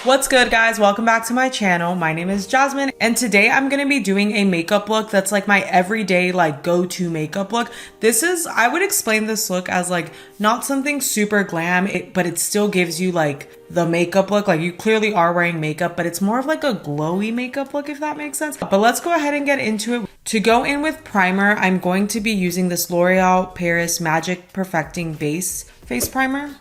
What's good, guys? Welcome back to my channel. My name is Jasmine, and today I'm gonna be doing a makeup look that's like my everyday like go-to makeup look. I would explain this look as like not something super glam, but it still gives you like the makeup look. Like you clearly are wearing makeup, but it's more of like a glowy makeup look, if that makes sense. But let's go ahead and get into it. To go in with primer, I'm going to be using this L'Oreal Paris Magic Perfecting Base Face Primer.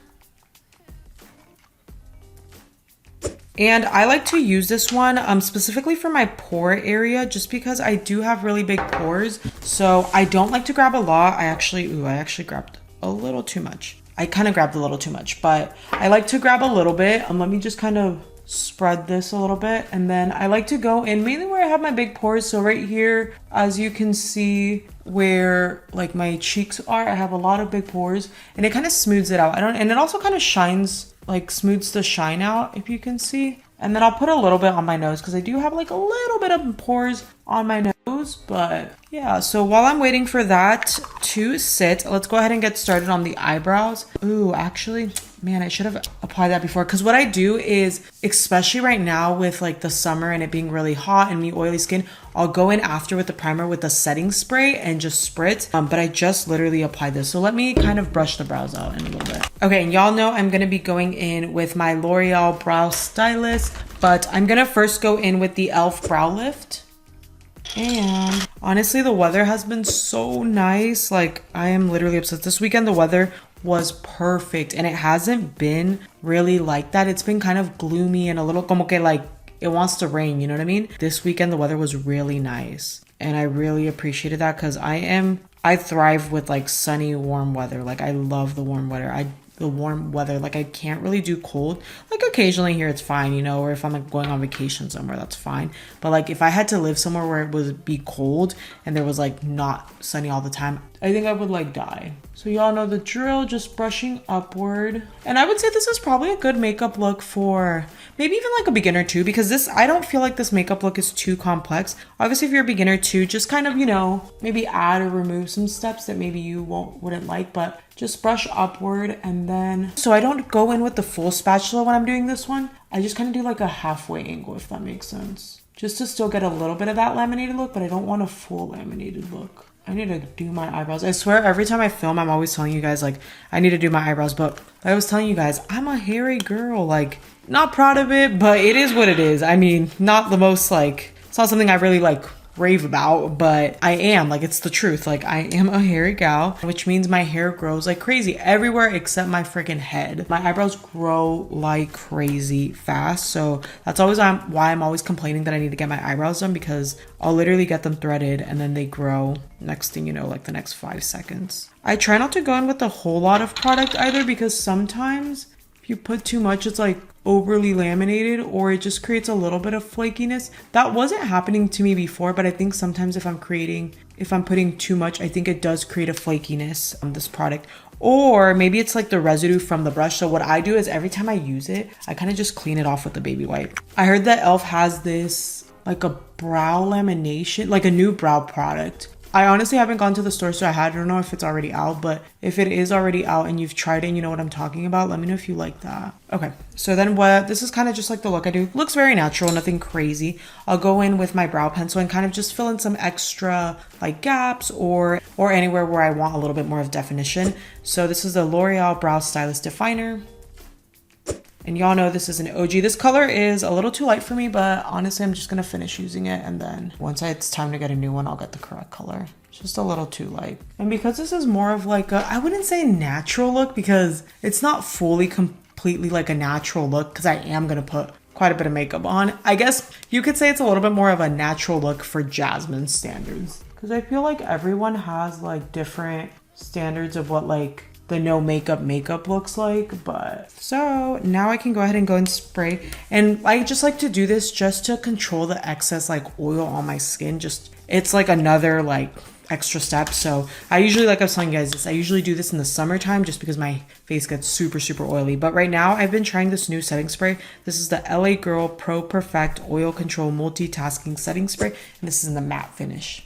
And I like to use this one specifically for my pore area, just because I do have really big pores. So I don't like to grab a lot. I actually grabbed a little too much. I kind of grabbed a little too much, but I like to grab a little bit. Let me just kind of spread this a little bit. And then I like to go in mainly where I have my big pores. So right here, as you can see where like my cheeks are, I have a lot of big pores and it kind of smooths it out. And it also kind of shines, like smooths the shine out, if you can see. And then I'll put a little bit on my nose because I do have like a little bit of pores on my nose. But yeah, so while I'm waiting for that to sit, let's go ahead and get started on the eyebrows. Ooh, actually, man, I should have applied that before, because what I do is, especially right now with like the summer and it being really hot and me oily skin, I'll go in after with the primer with the setting spray and just spritz. But I just literally applied this. So let me kind of brush the brows out in a little bit. Okay, and y'all know I'm gonna be going in with my L'Oreal Brow Stylist, but I'm gonna first go in with the e.l.f. Brow Lift. And honestly, the weather has been so nice. Like, I am literally obsessed. This weekend, the weather was perfect, and it hasn't been really like that. It's been kind of gloomy and a little como que like it wants to rain, you know what I mean? This weekend, the weather was really nice, and I really appreciated that because I thrive with like sunny, warm weather. Like, I love the warm weather. Like, I can't really do cold. Like, occasionally here it's fine, you know, or if I'm like going on vacation somewhere, that's fine. But like if I had to live somewhere where it would be cold and there was like not sunny all the time, I think I would like die. So y'all know the drill, just brushing upward. And I would say this is probably a good makeup look for maybe even like a beginner too, because I don't feel like this makeup look is too complex. Obviously, if you're a beginner too, just kind of, you know, maybe add or remove some steps that maybe you wouldn't like, but just brush upward. And then, so I don't go in with the full spatula when I'm doing this one. I just kind of do like a halfway angle, if that makes sense. Just to still get a little bit of that laminated look, but I don't want a full laminated look. I need to do my eyebrows. I swear every time I film, I'm always telling you guys like I need to do my eyebrows, but I was telling you guys I'm a hairy girl. Like, not proud of it, but it is what it is. I mean, not the most like, it's not something I really like rave about, but I am, like, it's the truth. Like, I am a hairy gal, which means my hair grows like crazy everywhere except my freaking head. My eyebrows grow like crazy fast, so that's always why I'm always complaining that I need to get my eyebrows done, because I'll literally get them threaded and then they grow, next thing you know, like the next 5 seconds. I try not to go in with a whole lot of product either, because sometimes if you put too much, it's like overly laminated, or it just creates a little bit of flakiness. That wasn't happening to me before, but I think sometimes if I'm putting too much, I think it does create a flakiness on this product. Or maybe it's like the residue from the brush. So what I do is every time I use it, I kind of just clean it off with the baby wipe. I heard that e.l.f. has this like a brow lamination, like a new brow product. I honestly haven't gone to the store, so I don't know if it's already out, but if it is already out and you've tried it and you know what I'm talking about, let me know if you like that. Okay, so then this is kind of just like the look I do. Looks very natural, nothing crazy. I'll go in with my brow pencil and kind of just fill in some extra like gaps or anywhere where I want a little bit more of definition. So this is the L'Oreal Brow Stylist Definer. And y'all know this is an OG. This color is a little too light for me, but honestly, I'm just gonna finish using it. And then once it's time to get a new one, I'll get the correct color. It's just a little too light. And because this is more of like I wouldn't say natural look, because it's not fully completely like a natural look, because I am gonna put quite a bit of makeup on. I guess you could say it's a little bit more of a natural look for Jasmine's standards, because I feel like everyone has like different standards of what like the no makeup looks like. But so now I can go ahead and go and spray, and I just like to do this just to control the excess like oil on my skin. Just, it's like another like extra step. So I usually, like I was telling you guys this, I usually do this in the summertime just because my face gets super oily. But right now I've been trying this new setting spray. This is the LA Girl Pro Perfect Oil Control Multitasking Setting Spray, and this is in the matte finish.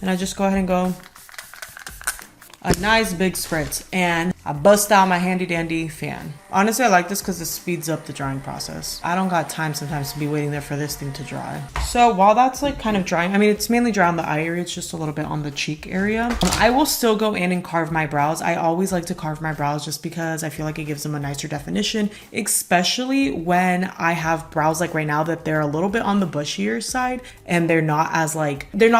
And I just go ahead and go a nice big spritz. And I bust out my handy dandy fan. Honestly, I like this because it speeds up the drying process. I don't got time sometimes to be waiting there for this thing to dry. So while that's like kind of drying, I mean, it's mainly dry on the eye area. It's just a little bit on the cheek area. I will still go in and carve my brows. I always like to carve my brows just because I feel like it gives them a nicer definition, especially when I have brows like right now that they're a little bit on the bushier side and they're not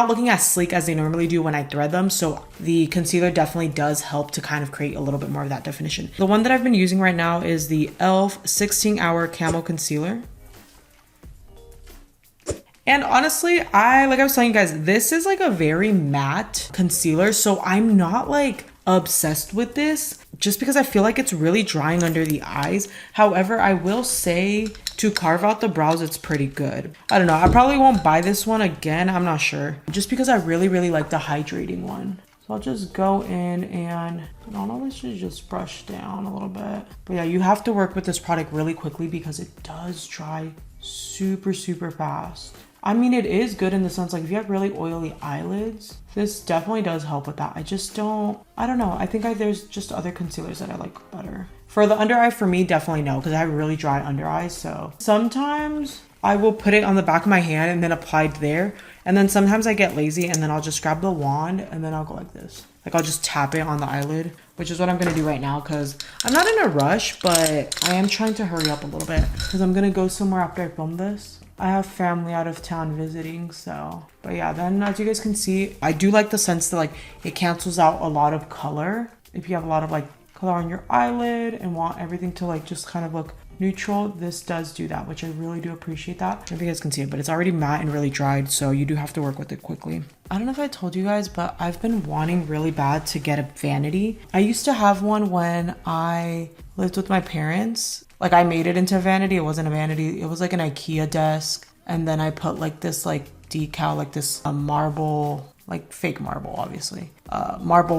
looking as sleek as they normally do when I thread them. So the concealer definitely does help to kind of create a little bit more of that definition. The one that I've been using right now is the e.l.f. 16-Hour Camo Concealer. And honestly, like I was telling you guys, this is like a very matte concealer. So I'm not like obsessed with this just because I feel like it's really drying under the eyes. However, I will say to carve out the brows, it's pretty good. I don't know. I probably won't buy this one again. I'm not sure. Just because I really, really like the hydrating one. So I'll just go in and I don't know, this is just brush down a little bit. But yeah, you have to work with this product really quickly because it does dry super, super fast. I mean, it is good in the sense like if you have really oily eyelids, this definitely does help with that. I don't know. I think there's just other concealers that I like better. For the under eye, for me, definitely no, because I have really dry under eyes. So sometimes I will put it on the back of my hand and then apply it there. And then sometimes I get lazy and then I'll just grab the wand and then I'll go like this. Like I'll just tap it on the eyelid, which is what I'm going to do right now because I'm not in a rush, but I am trying to hurry up a little bit because I'm going to go somewhere after I film this. I have family out of town visiting, so. But yeah, then as you guys can see, I do like the sense that like it cancels out a lot of color. If you have a lot of like color on your eyelid and want everything to like just kind of look neutral, this does do that, which I really do appreciate that. I don't know if you guys can see it, but it's already matte and really dried, so you do have to work with it quickly. I don't know if I told you guys, but I've been wanting really bad to get a vanity. I used to have one when I lived with my parents. Like I made it into a vanity. It wasn't a vanity. It was like an IKEA desk. And then I put like this like decal, like this marble, like fake marble, obviously.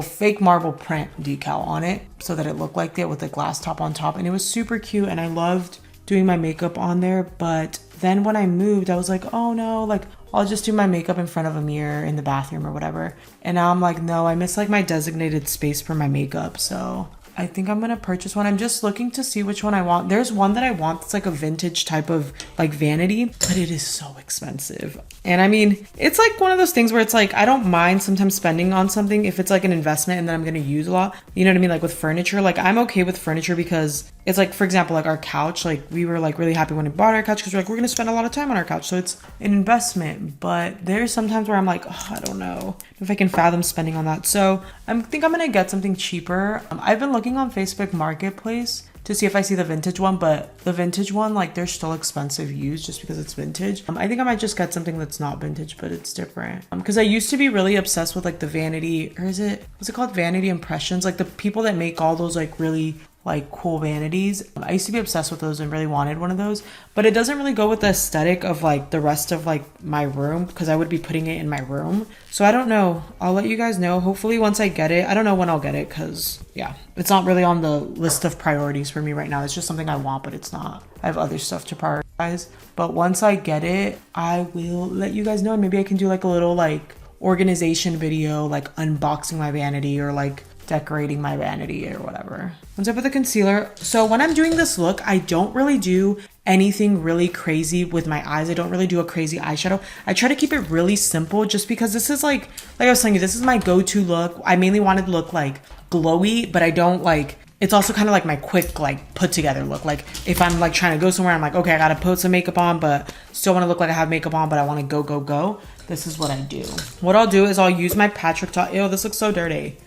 Fake marble print decal on it so that it looked like that with a glass top on top. And it was super cute and I loved doing my makeup on there. But then when I moved, I was like, oh no, like I'll just do my makeup in front of a mirror in the bathroom or whatever. And now I'm like, no, I miss like my designated space for my makeup. So I think I'm gonna purchase one. I'm just looking to see which one I want. There's one that I want that's like a vintage type of like vanity, but it is so expensive. And I mean, it's like one of those things where it's like, I don't mind sometimes spending on something if it's like an investment and then I'm gonna use a lot. You know what I mean? Like with furniture, like I'm okay with furniture because it's like, for example, like our couch, like we were like really happy when we bought our couch because we're like, we're gonna spend a lot of time on our couch. So it's an investment, but there's sometimes where I'm like, oh, I don't know if I can fathom spending on that. So I think I'm gonna get something cheaper. I've been looking on Facebook Marketplace to see if I see the vintage one, but the vintage one, like they're still expensive used just because it's vintage. I think I might just get something that's not vintage, but it's different. Because I used to be really obsessed with like the vanity, or what's it called? Vanity Impressions. Like the people that make all those like really like cool vanities. I used to be obsessed with those and really wanted one of those, but it doesn't really go with the aesthetic of like the rest of like my room because I would be putting it in my room. So I don't know. I'll let you guys know. Hopefully once I get it. I don't know when I'll get it because yeah, it's not really on the list of priorities for me right now. It's just something I want, but it's not. I have other stuff to prioritize. But once I get it, I will let you guys know and maybe I can do like a little like organization video, like unboxing my vanity or like decorating my vanity or whatever. Once I put the concealer, so when I'm doing this look, I don't really do anything really crazy with my eyes. I don't really do a crazy eyeshadow. I try to keep it really simple just because this is like I was telling you, this is my go-to look. I mainly wanted to look like glowy, but I don't like, it's also kind of like my quick like put together look. Like if I'm like trying to go somewhere, I'm like, okay, I gotta put some makeup on, but still want to look like I have makeup on, but I want to go. This is what I do. What I'll do is I'll use my Patrick Tall. Ew, this looks so dirty.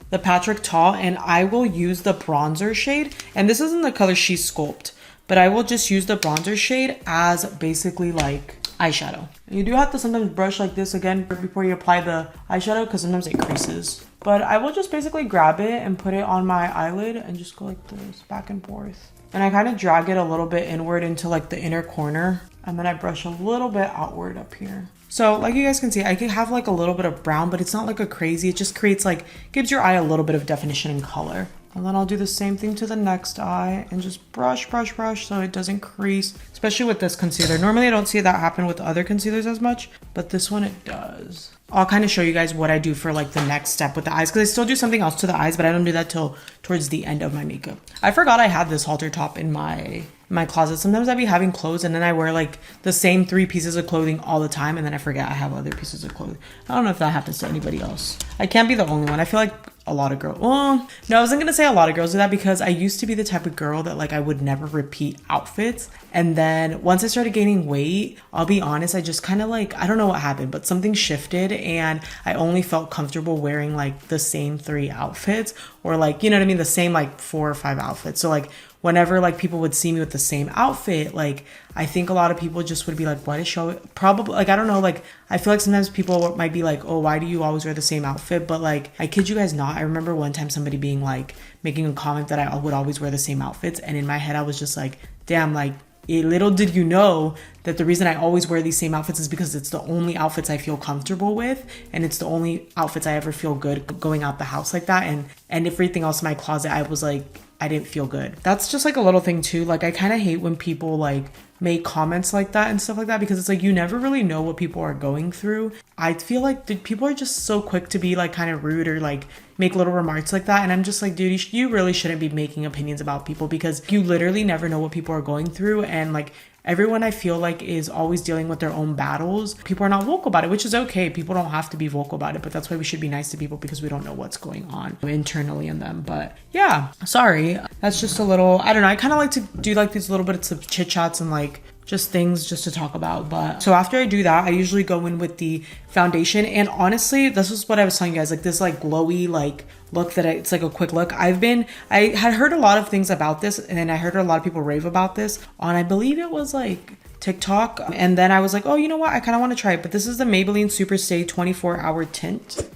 The Patrick Tall, and I will use the bronzer shade, and this isn't the color She Sculpt, but I will just use the bronzer shade as basically like eyeshadow. You do have to sometimes brush like this again before you apply the eyeshadow because sometimes it creases. But I will just basically grab it and put it on my eyelid and just go like this back and forth. And I kind of drag it a little bit inward into like the inner corner, and then I brush a little bit outward up here. So like you guys can see, I could have like a little bit of brown, but it's not like a crazy, it just creates like, gives your eye a little bit of definition and color. And then I'll do the same thing to the next eye and just brush, brush, brush so it doesn't crease, especially with this concealer. Normally I don't see that happen with other concealers as much, but this one it does. I'll kind of show you guys what I do for like the next step with the eyes, because I still do something else to the eyes, but I don't do that till towards the end of my makeup. I forgot I had this halter top in my closet. Sometimes I be having clothes and then I wear like the same 3 pieces of clothing all the time, and then I forget I have other pieces of clothing. I don't know if that happens to anybody else. I can't be the only one. I feel like a lot of girls, well, no, I wasn't gonna say a lot of girls do that, because I used to be the type of girl that like I would never repeat outfits. And then once I started gaining weight, I'll be honest, I just kind of like, I don't know what happened, but something shifted and I only felt comfortable wearing like the same 3 outfits, or like, you know what I mean, the same like 4 or 5 outfits. So like whenever like people would see me with the same outfit, like I think a lot of people just would be like, why does she probably, like, I don't know, like I feel like sometimes people might be like, oh, why do you always wear the same outfit? But like, I kid you guys not, I remember one time somebody being like, making a comment that I would always wear the same outfits, and in my head I was just like, damn, like little did you know that the reason I always wear these same outfits is because it's the only outfits I feel comfortable with, and it's the only outfits I ever feel good going out the house like that, and everything else in my closet I was like, I didn't feel good. That's just like a little thing too. Like I kind of hate when people like make comments like that and stuff like that, because it's like you never really know what people are going through. I feel like people are just so quick to be like kind of rude or like make little remarks like that, and I'm just like, dude, you really shouldn't be making opinions about people, because you literally never know what people are going through. And like everyone I feel like is always dealing with their own battles. People are not vocal about it, which is okay. People don't have to be vocal about it, but that's why we should be nice to people, because we don't know what's going on internally in them. But yeah, sorry. That's just a little, I don't know. I kind of like to do like these little bits of chit chats and like just things just to talk about. But so after I do that, I usually go in with the foundation. And honestly, this is what I was telling you guys, like this like glowy like look that it's like a quick look. I had heard a lot of things about this, and then I heard a lot of people rave about this on, I believe it was like TikTok. And then I was like, oh, you know what? I kind of want to try it. But this is the Maybelline Super Stay 24-Hour Tint.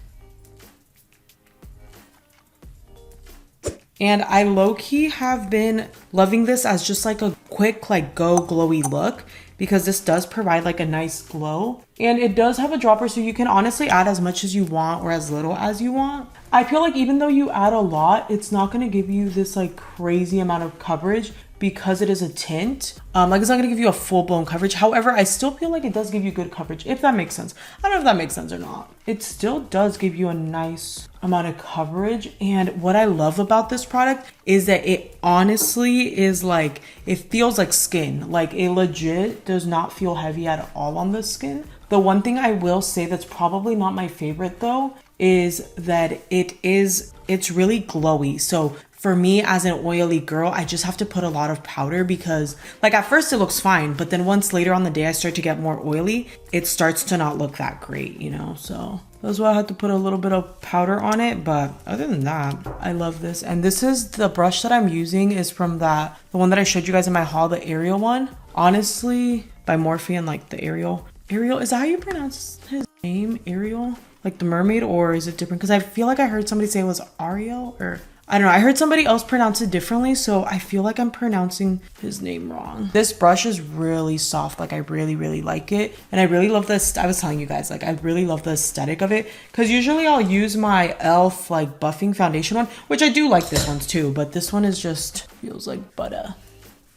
And I low-key have been loving this as just like a quick like go glowy look, because this does provide like a nice glow, and it does have a dropper, so you can honestly add as much as you want or as little as you want. I feel like even though you add a lot, it's not going to give you this like crazy amount of coverage, because it is a tint. Like it's not gonna give you a full-blown coverage. However, I still feel like it does give you good coverage, if that makes sense. I don't know if that makes sense or not. It still does give you a nice amount of coverage. And what I love about this product is that it honestly is like, it feels like skin. Like it legit does not feel heavy at all on the skin. The one thing I will say that's probably not my favorite though is that it's really glowy. So for me as an oily girl, I just have to put a lot of powder, because like at first it looks fine, but then once later on the day I start to get more oily, it starts to not look that great, you know? So that's why I had to put a little bit of powder on it. But other than that, I love this. And this is the brush that I'm using is from the one that I showed you guys in my haul, the Ariel one. Honestly, by Morphe, and like the Ariel, is that how you pronounce his name? Ariel? Like the mermaid, or is it different? Because I feel like I heard somebody say it was Ariel, or I don't know. I heard somebody else pronounce it differently, so I feel like I'm pronouncing his name wrong. This brush is really soft. Like I really, really like it. And I really love this. I was telling you guys, like I really love the aesthetic of it, because usually I'll use my e.l.f. like buffing foundation one, which I do like this one too, but this one is just feels like butter.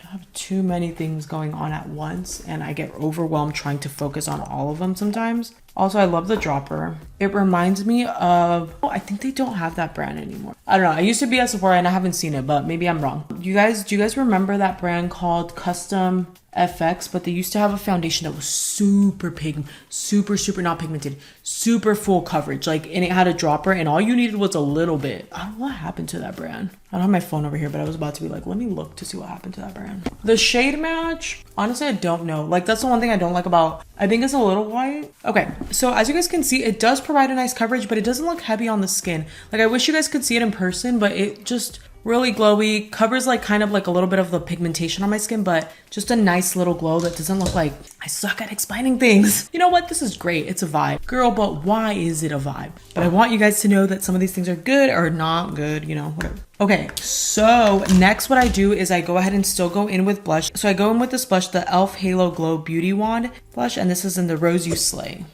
I have too many things going on at once, and I get overwhelmed trying to focus on all of them sometimes. Also, I love the dropper. It reminds me of, oh, I think they don't have that brand anymore. I don't know. I used to be at Sephora and I haven't seen it, but maybe I'm wrong. Do you guys remember that brand called Custom FX? But they used to have a foundation that was super not pigmented, super full coverage, like, and it had a dropper, and all you needed was a little bit. I don't know what happened to that brand. I don't have my phone over here, but I was about to be like, let me look to see what happened to that brand. The shade match, honestly, I don't know. Like, that's the one thing I don't like about, I think it's a little white. Okay, so as you guys can see, it does provide a nice coverage, but it doesn't look heavy on the skin. Like, I wish you guys could see it in person, but it just really glowy, covers like kind of like a little bit of the pigmentation on my skin, but just a nice little glow that doesn't look like I suck at explaining things. You know what? This is great. It's a vibe. Girl, but why is it a vibe? But I want you guys to know that some of these things are good or not good, you know, whatever. Okay, so next what I do is I go ahead and still go in with blush. So I go in with this blush, the e.l.f. Halo Glow Beauty Wand blush, and this is in the Rose You Slay.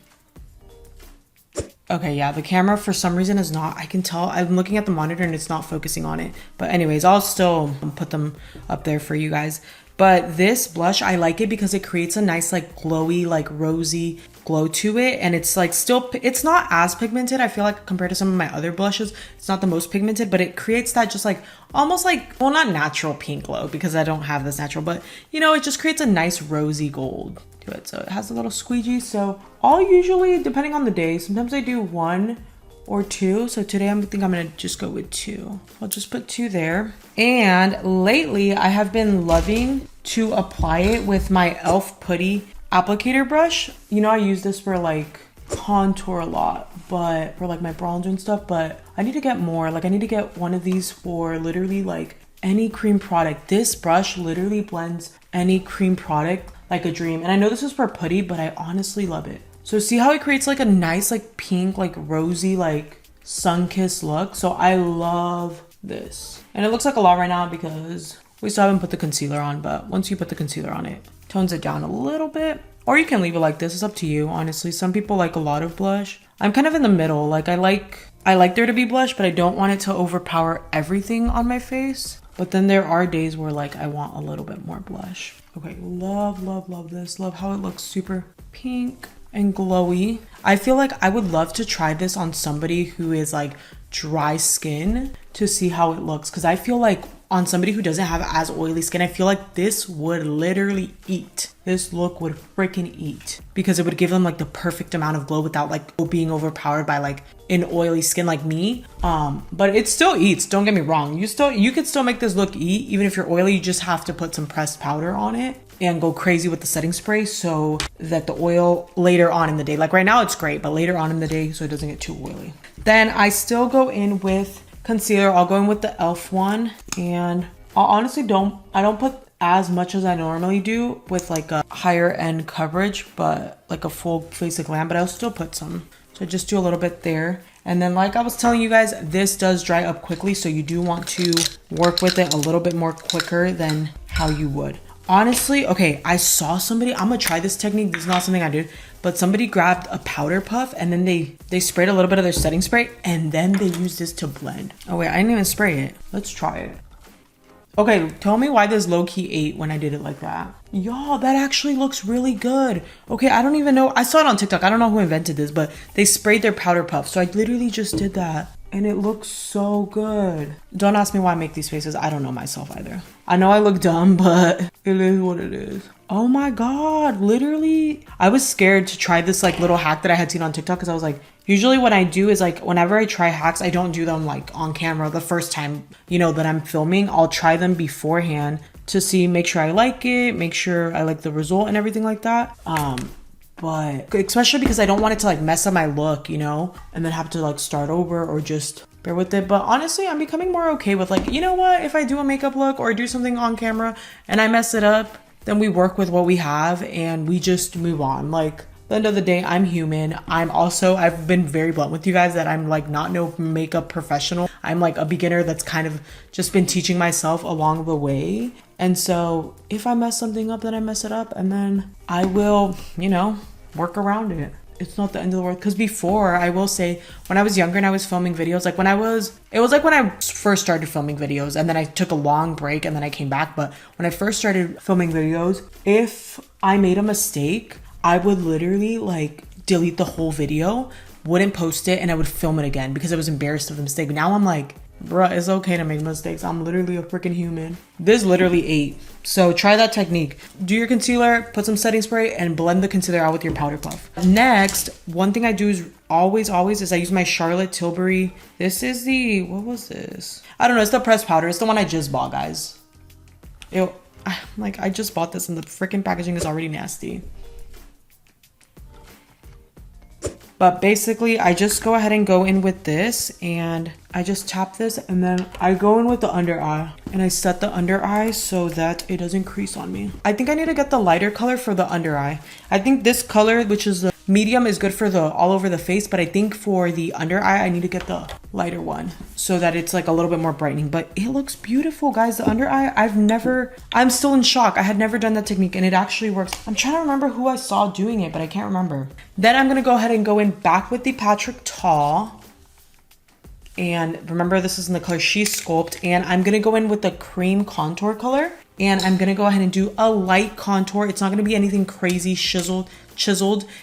Okay, yeah, the camera for some reason is not, I can tell, I'm looking at the monitor and it's not focusing on it. But anyways, I'll still put them up there for you guys. But this blush, I like it because it creates a nice like glowy, like rosy glow to it. And it's like still, it's not as pigmented. I feel like compared to some of my other blushes, it's not the most pigmented, but it creates that just like, almost like, well, not natural pink glow because I don't have this natural, but you know, it just creates a nice rosy gold to it. So it has a little squeegee. So I'll usually, depending on the day, sometimes I do 1 or 2. So today I think I'm gonna just go with 2. I'll just put 2 there. And lately I have been loving to apply it with my e.l.f. putty applicator brush. You know, I use this for like contour a lot, but for like my bronzer and stuff, but I need to get more. Like I need to get one of these for literally like any cream product. This brush literally blends any cream product like a dream. And I know this is for putty, but I honestly love it. So see how it creates like a nice like pink, like rosy, like sun-kissed look. So I love this. And it looks like a lot right now because we still haven't put the concealer on, but once you put the concealer on, it tones it down a little bit. Or you can leave it like this. It's up to you, honestly. Some people like a lot of blush. I'm kind of in the middle. Like I like there to be blush, but I don't want it to overpower everything on my face. But then there are days where like I want a little bit more blush. Okay, love, love, love this. Love how it looks super pink and glowy. I feel like I would love to try this on somebody who is like dry skin to see how it looks, because I feel like on somebody who doesn't have as oily skin, I feel like this would literally eat. This look would freaking eat, because it would give them like the perfect amount of glow without like being overpowered by like an oily skin like me. But it still eats, don't get me wrong. You could still make this look eat even if you're oily. You just have to put some pressed powder on it and go crazy with the setting spray so that the oil later on in the day, like right now it's great, but later on in the day so it doesn't get too oily. Then I still go in with concealer. I'll go in with the e.l.f. one, and I honestly don't put as much as I normally do with like a higher end coverage, but like a full face of glam, but I'll still put some. So I just do a little bit there. And then like I was telling you guys, this does dry up quickly, so you do want to work with it a little bit more quicker than how you would. Honestly, okay, I saw somebody, I'm gonna try this technique. This is not something I did, but somebody grabbed a powder puff and then they sprayed a little bit of their setting spray and then they used this to blend. Oh wait, I didn't even spray it. Let's try it. Okay, tell me why this low-key ate when I did it like that. Y'all, that actually looks really good. Okay, I don't even know. I saw it on TikTok. I don't know who invented this, but they sprayed their powder puff. So I literally just did that. And it looks so good. Don't ask me why I make these faces. I don't know myself either. I know I look dumb, but it is what it is. Oh my God, literally. I was scared to try this like little hack that I had seen on TikTok, because I was like, usually what I do is like, whenever I try hacks, I don't do them like on camera the first time, you know, that I'm filming. I'll try them beforehand to see, make sure I like it, make sure I like the result and everything like that. But especially because I don't want it to like mess up my look, you know, and then have to like start over or just bear with it. But honestly, I'm becoming more okay with like, you know what, if I do a makeup look or do something on camera and I mess it up, then we work with what we have and we just move on. Like, at the end of the day, I'm human. I've been very blunt with you guys that I'm like not no makeup professional. I'm like a beginner that's kind of just been teaching myself along the way. And so if I mess something up, then I mess it up, and then I will, you know, work around it. It's not the end of the world. Because before, I will say, when I was younger and I was filming videos, like it was like when I first started filming videos, and then I took a long break and then I came back. But when I first started filming videos, if I made a mistake, I would literally like delete the whole video, wouldn't post it, and I would film it again because I was embarrassed of the mistake. Now I'm like, bruh, it's okay to make mistakes. I'm literally a freaking human. This literally ate. So try that technique. Do your concealer, put some setting spray, and blend the concealer out with your powder puff. Next, one thing I do is always is I use my Charlotte Tilbury. This is the, what was this? I don't know, it's the pressed powder. It's the one I just bought, guys. I just bought this and the freaking packaging is already nasty. But basically, I just go ahead and go in with this, and I just tap this, and then I go in with the under eye, and I set the under eye so that it doesn't crease on me. I think I need to get the lighter color for the under eye. I think this color, which is the medium is good for the all over the face, but I think for the under eye, I need to get the lighter one so that it's like a little bit more brightening. But it looks beautiful, guys. The under eye, I'm still in shock. I had never done that technique and it actually works. I'm trying to remember who I saw doing it, but I can't remember. Then I'm gonna go ahead and go in back with the Patrick Tall. And remember, this is in the color She Sculpt. And I'm gonna go in with the cream contour color. And I'm gonna go ahead and do a light contour. It's not gonna be anything crazy chiseled.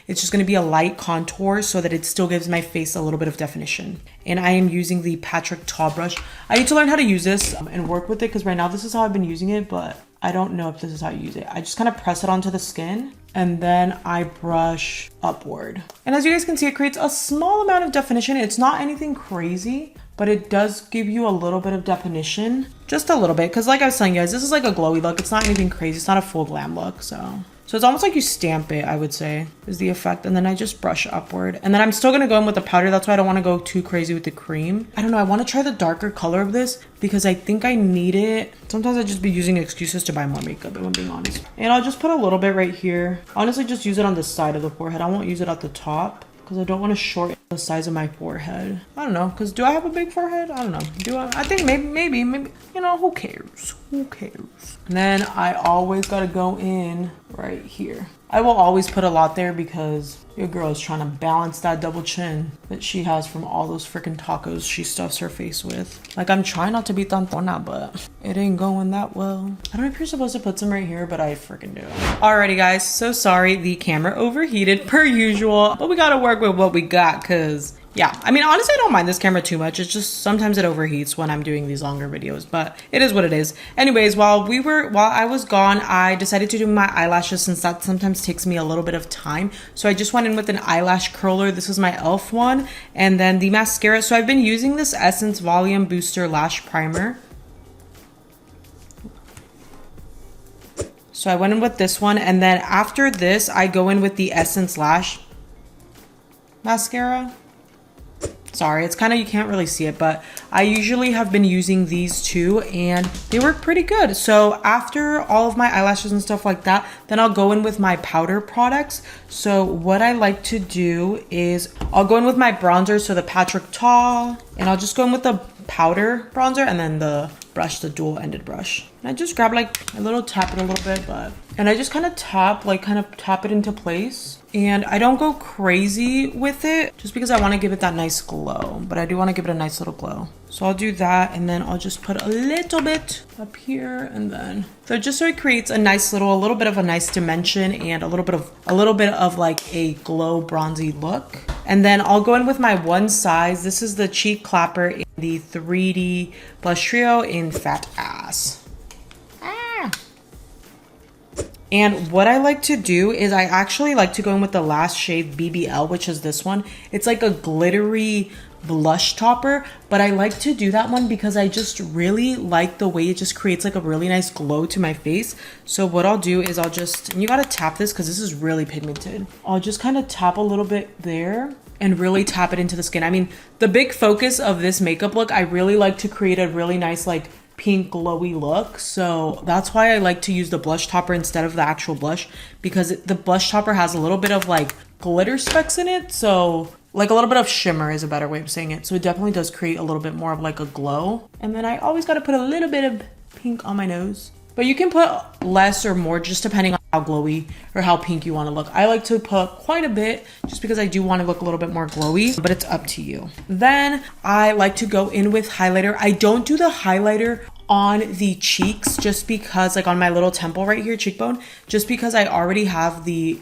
It's just gonna be a light contour so that it still gives my face a little bit of definition. And I am using the Patrick Tall brush. I need to learn how to use this and work with it because right now this is how I've been using it, but I don't know if this is how you use it. I just kind of press it onto the skin and then I brush upward. And as you guys can see, it creates a small amount of definition. It's not anything crazy, but it does give you a little bit of definition, just a little bit. Cause like I was telling you guys, this is like a glowy look. It's not anything crazy. It's not a full glam look. So it's almost like you stamp it, I would say, is the effect. And then I just brush upward. And then I'm still gonna go in with the powder. That's why I don't wanna go too crazy with the cream. I don't know, I wanna try the darker color of this because I think I need it. Sometimes I just be using excuses to buy more makeup, if I'm being honest. And I'll just put a little bit right here. Honestly, just use it on the side of the forehead. I won't use it at the top because I don't want to shorten the size of my forehead. I don't know, because do I have a big forehead? I don't know. Do I? I think maybe, you know, who cares? Who cares? And then I always got to go in right here. I will always put a lot there because your girl is trying to balance that double chin that she has from all those freaking tacos she stuffs her face with. Like, I'm trying not to be tantona, but it ain't going that well. I don't know if you're supposed to put some right here, but I freaking do. Alrighty, guys. So sorry. The camera overheated per usual, but we got to work with what we got because... yeah, I mean, honestly, I don't mind this camera too much. It's just sometimes it overheats when I'm doing these longer videos, but it is what it is. Anyways, while I was gone, I decided to do my eyelashes since that sometimes takes me a little bit of time. So I just went in with an eyelash curler. This is my e.l.f. one. And then the mascara. So I've been using this Essence Volume Booster Lash Primer. So I went in with this one. And then after this, I go in with the Essence Lash Mascara. Sorry, it's kind of, you can't really see it, but I usually have been using these two and they work pretty good. So after all of my eyelashes and stuff like that, then I'll go in with my powder products. So what I like to do is I'll go in with my bronzer, so the Patrick Tall, and I'll just go in with the powder bronzer and then the brush, the dual ended brush. And I just grab like a little, tap it a little bit, and I just kind of tap it into place. And I don't go crazy with it just because I want to give it that nice glow, but I do want to give it a nice little glow. So I'll do that and then I'll just put a little bit up here and then, so just so it creates a little bit of a nice dimension and a little bit of like a glow bronzy look. And then I'll go in with my one size. This is the Cheek Clapper in the 3D Blush Trio in Fat Ass. And what I like to do is I actually like to go in with the last shade BBL, which is this one. It's like a glittery blush topper, but I like to do that one because I just really like the way it just creates like a really nice glow to my face. So what I'll do is and you gotta tap this because this is really pigmented. I'll just kind of tap a little bit there and really tap it into the skin. I mean, the big focus of this makeup look, I really like to create a really nice like pink glowy look, so that's why I like to use the blush topper instead of the actual blush, because the blush topper has a little bit of like glitter specks in it, so like a little bit of shimmer is a better way of saying it. So it definitely does create a little bit more of like a glow. And then I always got to put a little bit of pink on my nose, but you can put less or more just depending on how glowy or how pink you want to look. I like to put quite a bit just because I do want to look a little bit more glowy, but it's up to you. Then I like to go in with highlighter. I don't do the highlighter on the cheeks just because, like on my little temple right here, cheekbone, just because I already have the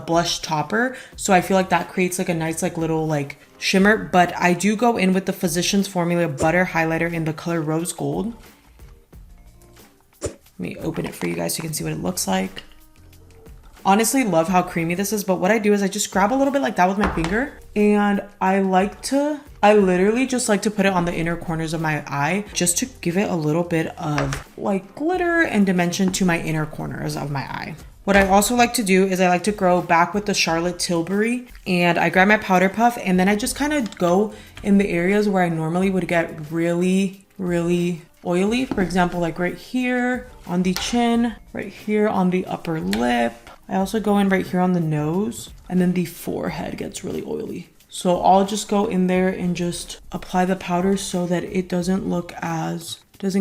blush topper, so I feel like that creates like a nice like little like shimmer. But I do go in with the Physicians Formula Butter Highlighter in the color Rose Gold. Let me open it for you guys so you can see what it looks like. Honestly, love how creamy this is, but what I do is I just grab a little bit like that with my finger, and I literally just like to put it on the inner corners of my eye just to give it a little bit of like glitter and dimension to my inner corners of my eye. What I also like to do is I like to go back with the Charlotte Tilbury, and I grab my powder puff and then I just kind of go in the areas where I normally would get really oily. For example, like right here on the chin, right here on the upper lip. I also go in right here on the nose, and then the forehead gets really oily. So I'll just go in there and just apply the powder so that it doesn't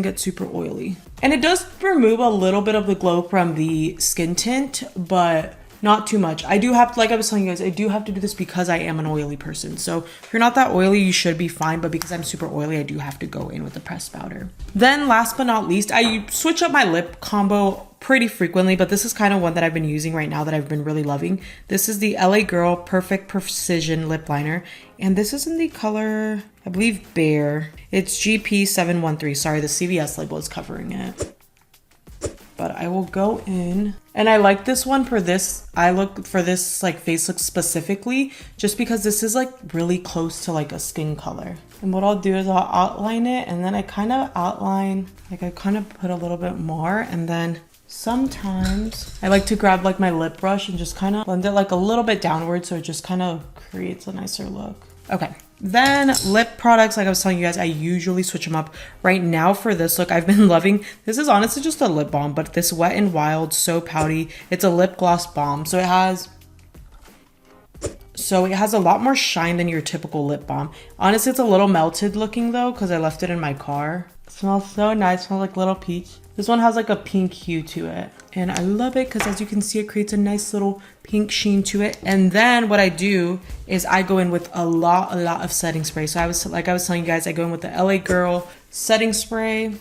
get super oily. And it does remove a little bit of the glow from the skin tint, but not too much. I do have to, like I was telling you guys, I do have to do this because I am an oily person. So if you're not that oily, you should be fine. But because I'm super oily, I do have to go in with the pressed powder. Then last but not least, I switch up my lip combo pretty frequently, but this is kind of one that I've been using right now that I've been really loving. This is the LA Girl Perfect Precision Lip Liner. And this is in the color, I believe, Bear. It's GP713. Sorry, the CVS label is covering it. But I will go in, and I like this one for this. I look for this like face look specifically just because this is like really close to like a skin color. And what I'll do is I'll outline it, and then I kind of outline, like I kind of put a little bit more, and then sometimes I like to grab like my lip brush and just kind of blend it like a little bit downward so it just kind of creates a nicer look. Okay. Then lip products, like I was telling you guys, I usually switch them up. Right now for this look, I've been loving, this is honestly just a lip balm, but this Wet n Wild So Pouty, it's a lip gloss balm. So it has a lot more shine than your typical lip balm. Honestly, it's a little melted looking though, because I left it in my car. It smells so nice, it smells like little peach. This one has like a pink hue to it. And I love it because as you can see, it creates a nice little pink sheen to it. And then what I do is I go in with a lot of setting spray. So I was telling you guys, I go in with the LA Girl setting spray.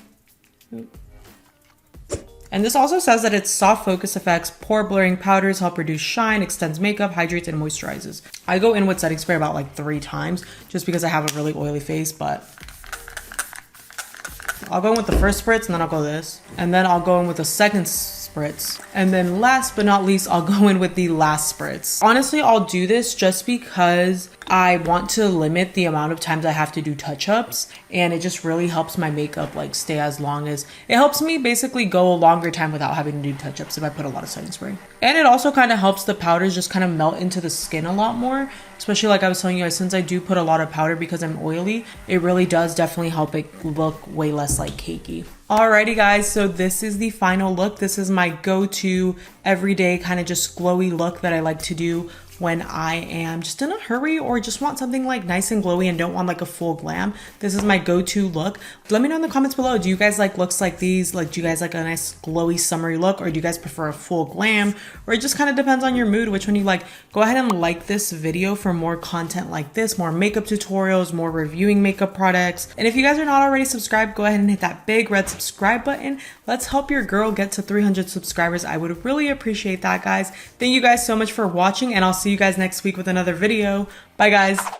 And this also says that it's soft focus effects, pore blurring powders, help reduce shine, extends makeup, hydrates, and moisturizes. I go in with setting spray about like 3 times just because I have a really oily face, but I'll go in with the first spritz and then I'll go this. And then I'll go in with the second spritz. And then last but not least, I'll go in with the last spritz. Honestly, I'll do this just because I want to limit the amount of times I have to do touch-ups, and it just really helps my makeup like stay as long as, it helps me basically go a longer time without having to do touch-ups if I put a lot of setting spray. And it also kind of helps the powders just kind of melt into the skin a lot more, especially like I was telling you guys, since I do put a lot of powder because I'm oily, it really does definitely help it look way less like cakey. Alrighty guys, so this is the final look. This is my go-to everyday kind of just glowy look that I like to do when I am just in a hurry or just want something like nice and glowy and don't want like a full glam. This is my go-to look. Let me know in the comments below, do you guys like looks like these? Like, do you guys like a nice glowy summery look, or do you guys prefer a full glam? Or it just kind of depends on your mood, which one you like. Go ahead and like this video for more content like this, more makeup tutorials, more reviewing makeup products. And if you guys are not already subscribed, go ahead and hit that big red subscribe button. Let's help your girl get to 300 subscribers. I would really appreciate that, guys. Thank you guys so much for watching, and I'll see you guys next week with another video. Bye guys.